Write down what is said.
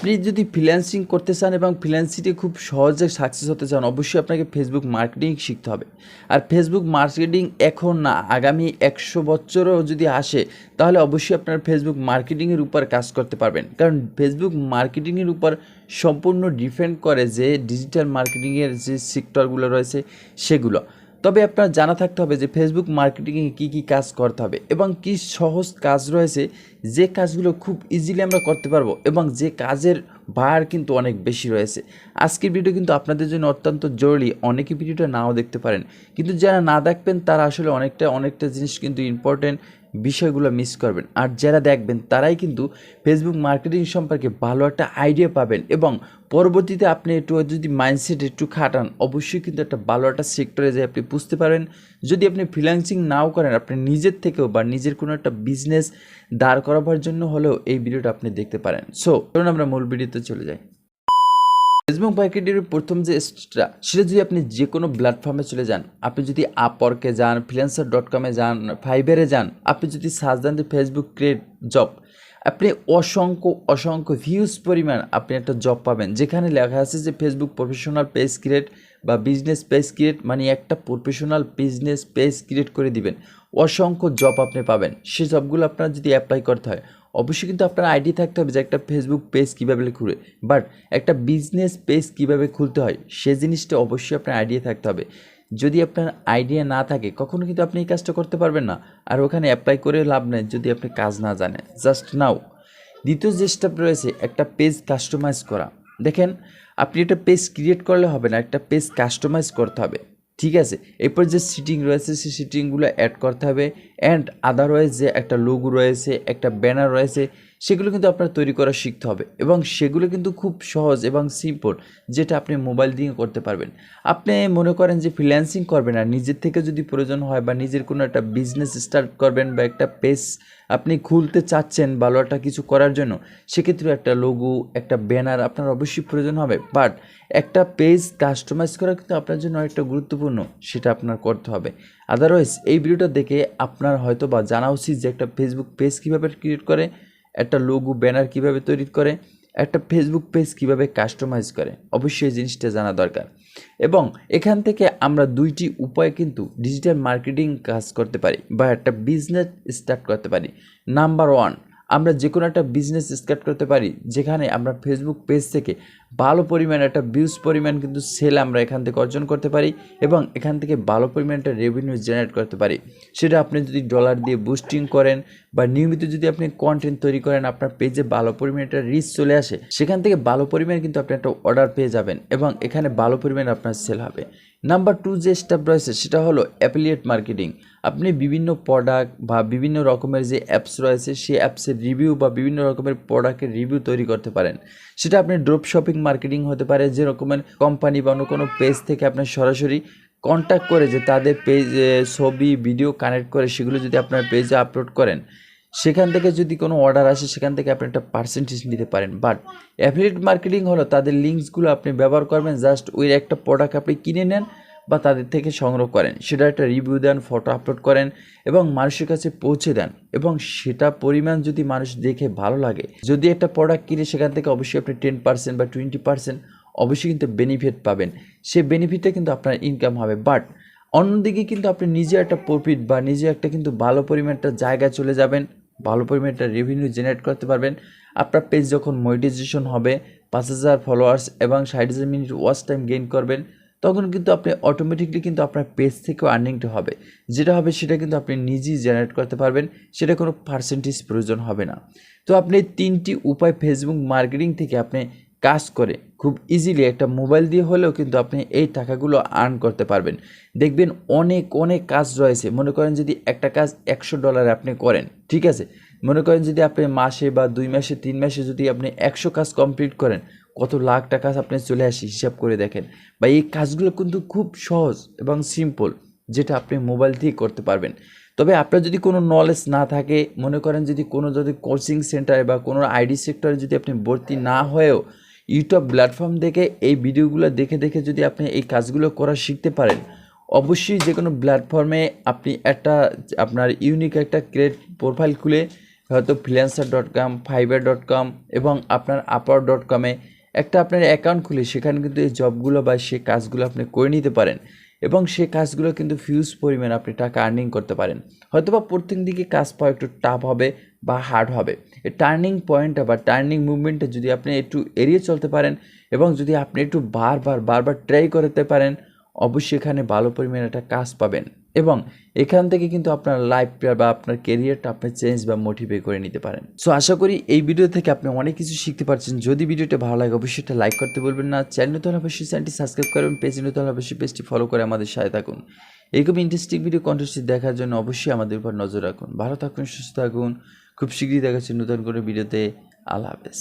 আপনি যদি ফ্রিল্যান্সিং করতে চান এবং ফ্রিল্যান্সিংয়ে খুব সহজে সাকসেস হতে চান, অবশ্যই আপনাকে ফেসবুক মার্কেটিং শিখতে হবে। আর ফেসবুক মার্কেটিং এখন না, আগামী 100 বছরও যদি আসে, তাহলে অবশ্যই আপনার ফেসবুক মার্কেটিংয়ের উপর কাজ করতে পারবেন। কারণ ফেসবুক মার্কেটিংয়ের উপর সম্পূর্ণ ডিপেন্ড করে যে ডিজিটাল মার্কেটিংয়ের যে সেক্টরগুলো রয়েছে সেগুলো। তবে আপনার জানা থাকতে হবে যে ফেসবুক মার্কেটিংয়ে কী কী কাজ করতে হবে এবং কী সহজ কাজ রয়েছে, যে কাজগুলো খুব ইজিলি আমরা করতে পারবো এবং যে কাজের ভার কিন্তু অনেক বেশি রয়েছে। আজকের ভিডিও কিন্তু আপনাদের জন্য অত্যন্ত জরুরি। অনেকে ভিডিওটা নাও দেখতে পারেন, কিন্তু যারা না দেখবেন তারা আসলে অনেকটা জিনিস কিন্তু ইম্পর্টেন্ট বিষয়গুলো মিস করবেন। আর যারা দেখবেন তারাই কিন্তু ফেসবুক মার্কেটিং সম্পর্কে ভালো একটা আইডিয়া পাবেন এবং পরবর্তীতে আপনি একটু যদি মাইন্ডসেট একটু খাটান, অবশ্যই কিন্তু একটা ভালো একটা সেক্টরে যে আপনি বুঝতে পারেন। যদি আপনি ফ্রিল্যান্সিং নাও করেন, আপনি নিজের থেকেও বা নিজের কোনো একটা বিজনেস দাঁড় করাবার জন্য হলেও এই ভিডিওটা আপনি দেখতে পারেন। সো চলুন আমরা মূল ভিডিওতে চলে যাই। ফেসবুক মার্কেটিংয়ের প্রথম যে স্টেপটা, সেটা যদি আপনি যে কোনো প্ল্যাটফর্মে চলে যান, আপনি যদি আপওয়ার্কে যান, ফ্রিল্যান্সার.com যান, ফাইবারে যান, আপনি যদি সার্চ দেন যে ফেসবুক ক্রিয়েট জব, আপনি অসংখ্য হিউজ পরিমাণ আপনি একটা জব পাবেন, যেখানে লেখা আছে যে ফেসবুক প্রফেশনাল পেজ ক্রিয়েট বা বিজনেস পেজ ক্রিয়েট, মানে একটা প্রফেশনাল বিজনেস পেজ ক্রিয়েট করে দিবেন। অসংখ্য জব আপনি পাবেন। সেই জবগুলো আপনার যদি অ্যাপ্লাই করতে হয়, অবশ্যই কিন্তু আপনার আইডি থাকতে হবে যে একটা ফেসবুক পেজ কীভাবে খুলে, বাট একটা বিজনেস পেজ কীভাবে খুলতে হয় সে জিনিসটা অবশ্যই আপনার আইডিয়া থাকতে হবে। যদি আপনার আইডিয়া না থাকে, কখনো কিন্তু আপনি এই কাজটা করতে পারবেন না। আর ওখানে অ্যাপ্লাই করে লাভ নেই যদি আপনি কাজ না জানেন। জাস্ট নাও দ্বিতীয় যে স্টেপ রয়েছে, একটা পেজ কাস্টমাইজ করা। দেখেন, আপনি একটা পেজ ক্রিয়েট করলে হবে না, একটা পেজ কাস্টমাইজ করতে হবে। ঠিক আছে, এরপর যে সিটিং রয়েছে সেই সিটিংগুলো অ্যাড করতে হবে। অ্যান্ড আদারওয়াইজ যে একটা লোগো রয়েছে, একটা ব্যানার রয়েছে, সেগুলো কিন্তু আপনার তৈরি করা শিখতে হবে এবং সেগুলো কিন্তু খুব সহজ এবং সিম্পল, যেটা আপনি মোবাইল দিয়ে করতে পারবেন। আপনি মনে করেন যে ফ্রিল্যান্সিং করবেন, আর নিজের থেকে যদি প্রয়োজন হয় বা নিজের কোনো একটা বিজনেস স্টার্ট করবেন বা একটা পেজ আপনি খুলতে চাচ্ছেন ভালো একটা কিছু করার জন্য, সেক্ষেত্রে একটা লোগো, একটা ব্যানার আপনার অবশ্যই প্রয়োজন হবে। বাট একটা পেজ কাস্টমাইজ করা কিন্তু আপনার জন্য অনেকটা গুরুত্বপূর্ণ, সেটা আপনার করতে হবে। আদারওয়াইজ এই ভিডিওটা দেখে আপনার হয়তো বা জানা উচিত যে একটা ফেসবুক পেজ কীভাবে ক্রিয়েট করে, একটা লোগো ব্যানার কীভাবে তৈরি করে, একটা ফেসবুক পেজ কীভাবে কাস্টমাইজ করে। অবশ্যই এই জিনিসটা জানা দরকার। এবং এখান থেকে আমরা দুইটি উপায় কিন্তু ডিজিটাল মার্কেটিং কাজ করতে পারি বা একটা বিজনেস স্টার্ট করতে পারি। নাম্বার 1, আমরা যে কোনো একটা বিজনেস স্টার্ট করতে পারি যেখানে আমরা ফেসবুক পেজ থেকে ভালো পরিমাণ একটা ভিউজ পরিমাণ কিন্তু সেল আমরা এখান থেকে অর্জন করতে পারি এবং এখান থেকে ভালো পরিমাণ একটা রেভিনিউ জেনারেট করতে পারি। সেটা আপনি যদি ডলার দিয়ে বুস্টিং করেন বা নিয়মিত যদি আপনি কন্টেন্ট তৈরি করেন, আপনার পেজে ভালো পরিমাণ একটা রিচ চলে আসে, সেখান থেকে ভালো পরিমাণ কিন্তু আপনি একটা অর্ডার পেয়ে যাবেন এবং এখানে ভালো পরিমাণ আপনার সেল হবে। নাম্বার 2 যে স্টেপ রয়েছে সেটা হলো অ্যাফিলিয়েট মার্কেটিং। আপনি বিভিন্ন প্রোডাক্ট বা বিভিন্ন রকমের যে অ্যাপস রয়েছে সেই অ্যাপসের রিভিউ বা বিভিন্ন রকমের প্রোডাক্টের রিভিউ তৈরি করতে পারেন। সেটা আপনি ড্রপ শপিং মার্কেটিং হতে পারে, যে রকমের কোম্পানি বা অন্য কোনো পেজ থেকে আপনি সরাসরি কন্ট্যাক্ট করে যে তাদের পেজে ছবি ভিডিও কানেক্ট করে সেগুলো যদি আপনার পেজে আপলোড করেন, সেখান থেকে যদি কোনো অর্ডার আসে সেখান থেকে আপনি একটা পার্সেন্টেজ নিতে পারেন। বাট অ্যাফিলিয়েট মার্কেটিং হলো তাদের লিঙ্কসগুলো আপনি ব্যবহার করবেন, জাস্ট ওই একটা প্রোডাক্ট আপনি কিনে নেন বা তাদের থেকে সংগ্রহ করেন, সেটা একটা রিভিউ দেন, ফটো আপলোড করেন এবং মানুষের কাছে পৌঁছে দেন এবং সেটা পরিমাণ যদি মানুষ দেখে ভালো লাগে, যদি একটা প্রোডাক্ট কিনে সেখান থেকে অবশ্যই আপনি 10% বা 20% অবশ্যই কিন্তু বেনিফিট পাবেন। সেই বেনিফিটটা কিন্তু আপনার ইনকাম হবে। বাট অন্যদিকে কিন্তু আপনি নিজে একটা প্রফিট বা নিজে একটা কিন্তু ভালো পরিমাণ একটা জায়গায় চলে যাবেন, ভালো পরিমাণ একটা রেভিনিউ জেনারেট করতে পারবেন। আপনার পেজ যখন মনিটাইজেশন হবে, 5000 ফলোয়ার্স এবং 60,000 মিনিট ওয়াচ টাইম গেইন করবেন, তখন কিন্তু আপনি অটোমেটিকলি কিন্তু আপনার পেজ থেকেও আর্নিংটা হবে। যেটা হবে সেটা কিন্তু আপনি নিজেই জেনারেট করতে পারবেন, সেটা কোনো পার্সেন্টেজ প্রয়োজন হবে না। তো আপনি 3টি উপায় ফেসবুক মার্কেটিং থেকে আপনি কাজ করে খুব ইজিলি একটা মোবাইল দিয়ে হলেও কিন্তু আপনি এই টাকাগুলো আর্ন করতে পারবেন। দেখবেন অনেক কাজ রয়েছে। মনে করেন যদি একটা কাজ $100 আপনি করেন, ঠিক আছে, মনে করেন যদি আপনি মাসে বা 2 মাসে 3 মাসে যদি আপনি 100 কাজ কমপ্লিট করেন, কত লাখ টাকা আপনি চলে আসে হিসাব করে দেখেন। বা এই কাজগুলো কিন্তু খুব সহজ এবং সিম্পল, যেটা আপনি মোবাইল দিয়ে করতে পারবেন। তবে আপনার যদি কোনো নলেজ না থাকে, মনে করেন যদি কোচিং সেন্টারে বা কোনো আইডি সেক্টরে যদি আপনি ভর্তি না হয়েও ইউটিউব প্ল্যাটফর্ম থেকে এই ভিডিওগুলো দেখে যদি আপনি এই কাজগুলো করা শিখতে পারেন, অবশ্যই যে কোনো প্ল্যাটফর্মে আপনি একটা আপনার ইউনিক একটা ক্রিয়েট প্রোফাইল খুলে হয়তো freelancer.com, fiverr.com এবং আপনার upwork.com একটা আপনার অ্যাকাউন্ট খুলে সেখানে কিন্তু এই জবগুলো বা সেই কাজগুলো আপনি করে নিতে পারেন এবং সেই কাজগুলো কিন্তু হিউজ পরিমাণ আপনি টাকা আর্নিং করতে পারেন। হয়তোবা প্রত্যেক দিকে কাজ পাওয়া একটু টাফ হবে বা হার্ড হবে। এই টার্নিং পয়েন্টটা বা টার্নিং মুভমেন্টটা যদি আপনি একটু এড়িয়ে চলতে পারেন এবং যদি আপনি একটু বারবার ট্রাই করতে পারেন, অবশ্যই এখানে ভালো পরিমাণে একটা কাজ পাবেন এবং এখান থেকে কিন্তু আপনার লাইফটা বা আপনার ক্যারিয়ারটা আপনি চেঞ্জ বা মোটিভেট করে নিতে পারেন। সো আশা করি এই ভিডিও থেকে আপনি অনেক কিছু শিখতে পারছেন। যদি ভিডিওটা ভালো লাগে অবশ্যই একটা লাইক করতে বলবেন না। চ্যানেল নতুন হলে অবশ্যই চ্যানেলটি সাবস্ক্রাইব করবেন, পেজ নতুন হলে অবশ্যই পেজটি ফলো করে আমাদের সাথে থাকুন। এইরকম ইন্টারেস্টিং ভিডিও কন্টেন্টটি দেখার জন্য অবশ্যই আমাদের উপর নজর রাখুন। ভালো থাকুন, সুস্থ থাকুন। খুব শীঘ্রই দেখা হচ্ছে নতুন করে ভিডিওতে। আল্লাহ হাফেজ।